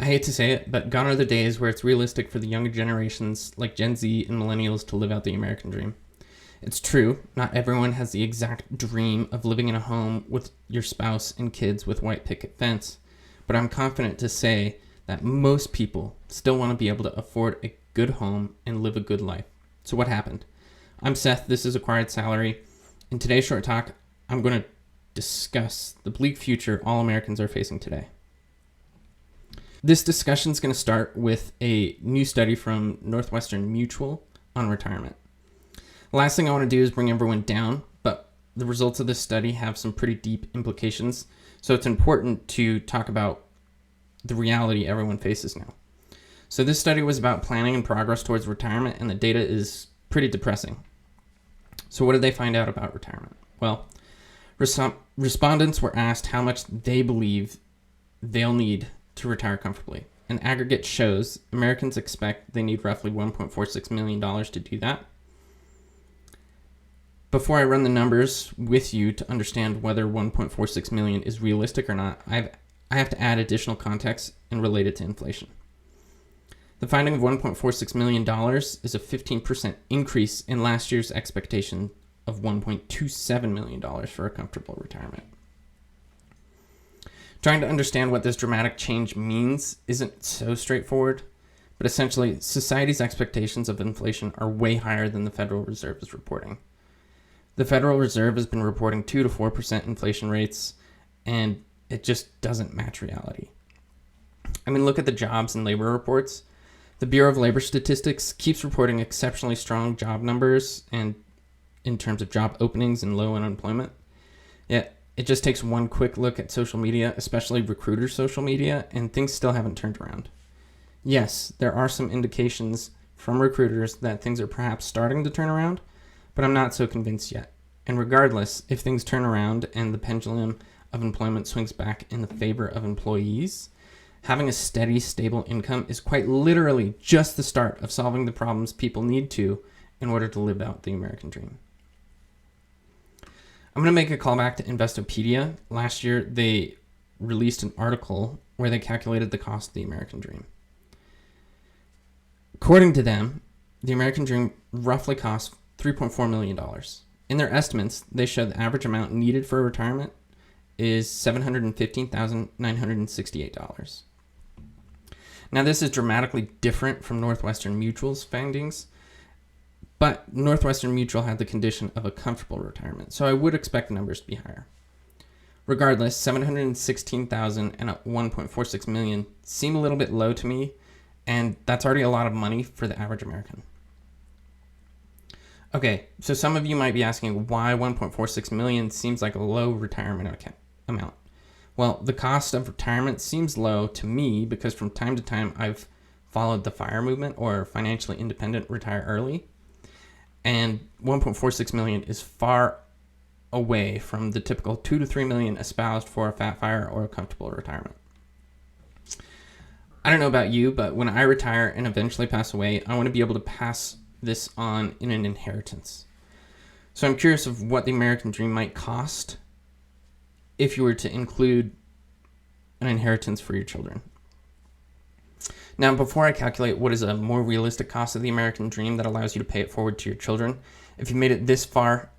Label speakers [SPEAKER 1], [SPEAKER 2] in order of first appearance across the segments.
[SPEAKER 1] I hate to say it, but gone are the days where it's realistic for the younger generations like Gen Z and millennials to live out the American dream. It's true, not everyone has the exact dream of living in a home with your spouse and kids with white picket fence, but I'm confident to say that most people still want to be able to afford a good home and live a good life. So what happened? I'm Seth, this is Acquired Salary. In today's short talk, I'm going to discuss the bleak future all Americans are facing today. This discussion is going to start with a new study from Northwestern Mutual on retirement. The last thing I want to do is bring everyone down, but the results of this study have some pretty deep implications, so it's important to talk about the reality everyone faces now. So this study was about planning and progress towards retirement, and the data is pretty depressing. So what did they find out about retirement? Well, respondents were asked how much they believe they'll need to retire comfortably. An aggregate shows Americans expect they need roughly $1.46 million to do that. Before I run the numbers with you to understand whether 1.46 million is realistic or not, I have to add additional context and relate it to inflation. The finding of $1.46 million is a 15% increase in last year's expectation of $1.27 million for a comfortable retirement. Trying to understand what this dramatic change means isn't so straightforward, but essentially, society's expectations of inflation are way higher than the Federal Reserve is reporting. The Federal Reserve has been reporting 2 to 4% inflation rates, and it just doesn't match reality. I mean, look at the jobs and labor reports. The Bureau of Labor Statistics keeps reporting exceptionally strong job numbers and in terms of job openings and low unemployment. Yet, it just takes one quick look at social media, especially recruiter social media, and things still haven't turned around. Yes, there are some indications from recruiters that things are perhaps starting to turn around, but I'm not so convinced yet. And regardless, if things turn around and the pendulum of employment swings back in the favor of employees, having a steady, stable income is quite literally just the start of solving the problems people need to in order to live out the American dream. I'm going to make a callback to Investopedia. Last year, they released an article where they calculated the cost of the American dream. According to them, the American dream roughly costs $3.4 million. In their estimates, they show the average amount needed for retirement is $715,968. Now, this is dramatically different from Northwestern Mutual's findings, but Northwestern Mutual had the condition of a comfortable retirement, so I would expect the numbers to be higher. Regardless, $716,000 and $1.46 million seem a little bit low to me, and that's already a lot of money for the average American. Okay, so some of you might be asking why $1.46 million seems like a low retirement amount. Well, the cost of retirement seems low to me because from time to time I've followed the FIRE movement, or financially independent retire early, and 1.46 million is far away from the typical 2 to 3 million espoused for a fat FIRE or a comfortable retirement. I don't know about you, but when I retire and eventually pass away, I want to be able to pass this on in an inheritance. So I'm curious of what the American dream might cost if you were to include an inheritance for your children. Now, before I calculate what is a more realistic cost of the American dream that allows you to pay it forward to your children, if you made it this far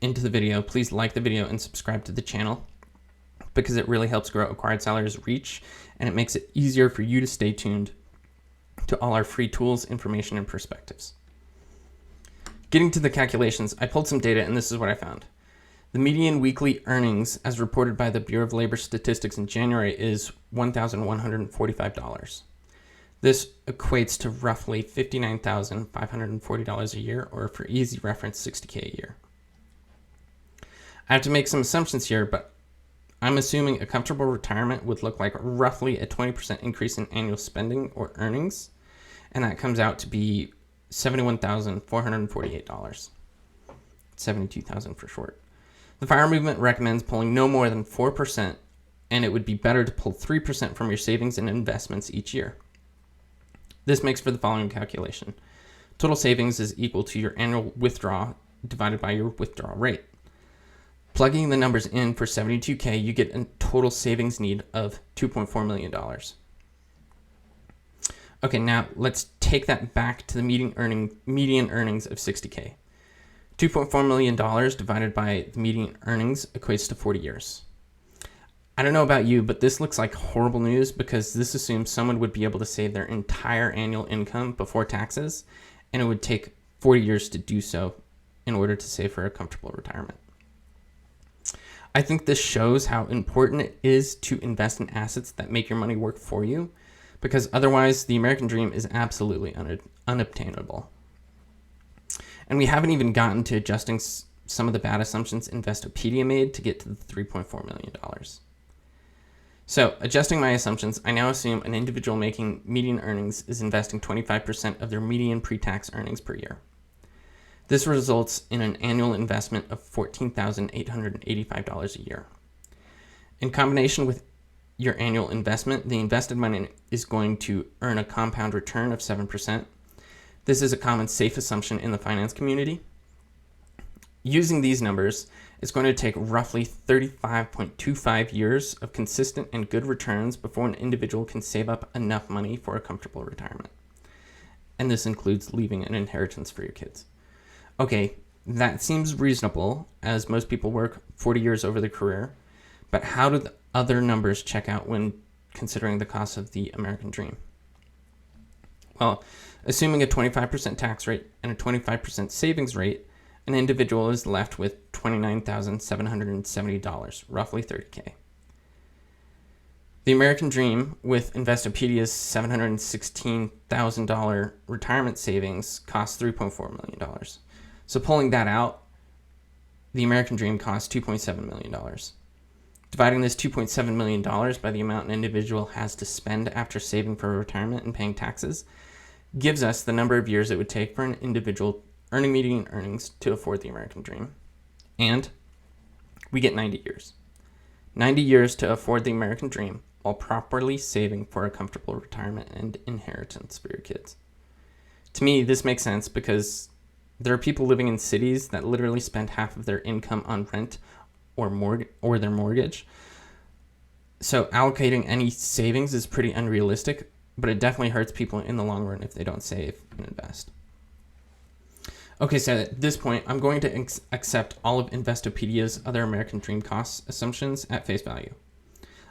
[SPEAKER 1] into the video, please like the video and subscribe to the channel, because it really helps grow Acquired Salary's reach, and it makes it easier for you to stay tuned to all our free tools, information, and perspectives. Getting to the calculations, I pulled some data, and this is what I found. The median weekly earnings, as reported by the Bureau of Labor Statistics in January, is $1,145. This equates to roughly $59,540 a year, or for easy reference, $60K a year. I have to make some assumptions here, but I'm assuming a comfortable retirement would look like roughly a 20% increase in annual spending or earnings, and that comes out to be $71,448. $72,000 for short. The FIRE movement recommends pulling no more than 4%, and it would be better to pull 3% from your savings and investments each year. This makes for the following calculation. Total savings is equal to your annual withdrawal divided by your withdrawal rate. Plugging the numbers in for $72K, you get a total savings need of $2.4 million. Okay, now let's take that back to the median earnings of 60K. $2.4 million divided by the median earnings equates to 40 years. I don't know about you, but this looks like horrible news because this assumes someone would be able to save their entire annual income before taxes, and it would take 40 years to do so in order to save for a comfortable retirement. I think this shows how important it is to invest in assets that make your money work for you, because otherwise the American dream is absolutely unobtainable. And we haven't even gotten to adjusting some of the bad assumptions Investopedia made to get to the $3.4 million. So, adjusting my assumptions, I now assume an individual making median earnings is investing 25% of their median pre-tax earnings per year. This results in an annual investment of $14,885 a year. In combination with your annual investment, the invested money is going to earn a compound return of 7%. This is a common safe assumption in the finance community. Using these numbers, it's going to take roughly 35.25 years of consistent and good returns before an individual can save up enough money for a comfortable retirement. And this includes leaving an inheritance for your kids. Okay, that seems reasonable, as most people work 40 years over their career, but how do the other numbers check out when considering the cost of the American dream? Well, assuming a 25% tax rate and a 25% savings rate, an individual is left with $29,770, roughly $30K. The American dream, with Investopedia's $716,000 retirement savings, costs $3.4 million. So pulling that out, the American dream costs $2.7 million. Dividing this $2.7 million by the amount an individual has to spend after saving for retirement and paying taxes gives us the number of years it would take for an individual earning median earnings to afford the American dream. And we get 90 years. 90 years to afford the American dream while properly saving for a comfortable retirement and inheritance for your kids. To me, this makes sense because there are people living in cities that literally spend half of their income on rent or their mortgage. So allocating any savings is pretty unrealistic, but it definitely hurts people in the long run if they don't save and invest. Okay, so at this point, I'm going to accept all of Investopedia's other American dream cost assumptions at face value.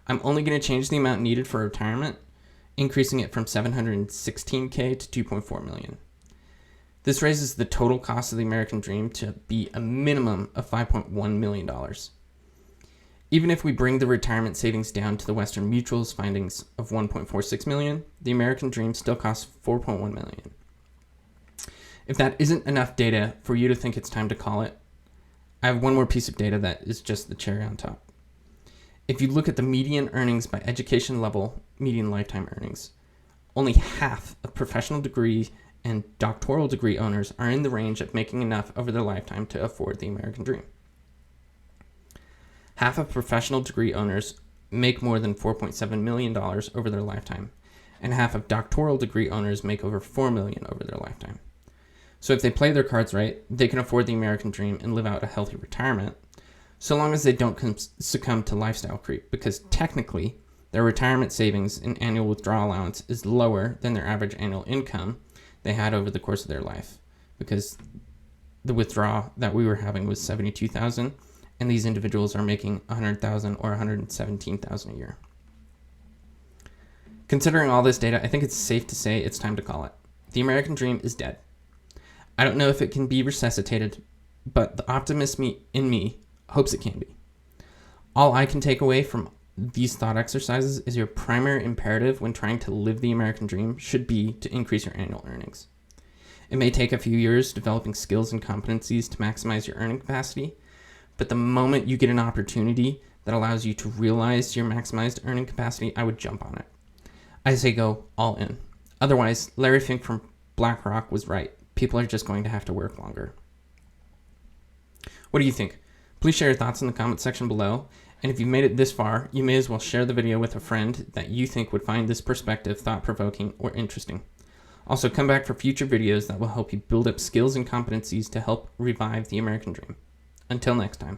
[SPEAKER 1] I'm only going to change the amount needed for retirement, increasing it from $716K to $2.4 million. This raises the total cost of the American dream to be a minimum of $5.1 million. Even if we bring the retirement savings down to the Western Mutual's findings of $1.46 million, the American dream still costs $4.1 million. If that isn't enough data for you to think it's time to call it, I have one more piece of data that is just the cherry on top. If you look at the median earnings by education level, median lifetime earnings, only half of professional degree and doctoral degree owners are in the range of making enough over their lifetime to afford the American dream. Half of professional degree owners make more than $4.7 million over their lifetime, and half of doctoral degree owners make over $4 million over their lifetime. So if they play their cards right, they can afford the American dream and live out a healthy retirement, so long as they don't succumb to lifestyle creep, because technically their retirement savings and annual withdrawal allowance is lower than their average annual income they had over the course of their life, because the withdrawal that we were having was $72,000, and these individuals are making $100,000 or $117,000 a year. Considering all this data, I think it's safe to say it's time to call it. The American dream is dead. I don't know if it can be resuscitated, but the optimist in me hopes it can be. All I can take away from these thought exercises is your primary imperative when trying to live the American dream should be to increase your annual earnings. It may take a few years developing skills and competencies to maximize your earning capacity, but the moment you get an opportunity that allows you to realize your maximized earning capacity, I would jump on it. I say go all in. Otherwise, Larry Fink from BlackRock was right. People are just going to have to work longer. What do you think? Please share your thoughts in the comment section below. And if you've made it this far, you may as well share the video with a friend that you think would find this perspective thought-provoking or interesting. Also, come back for future videos that will help you build up skills and competencies to help revive the American dream. Until next time.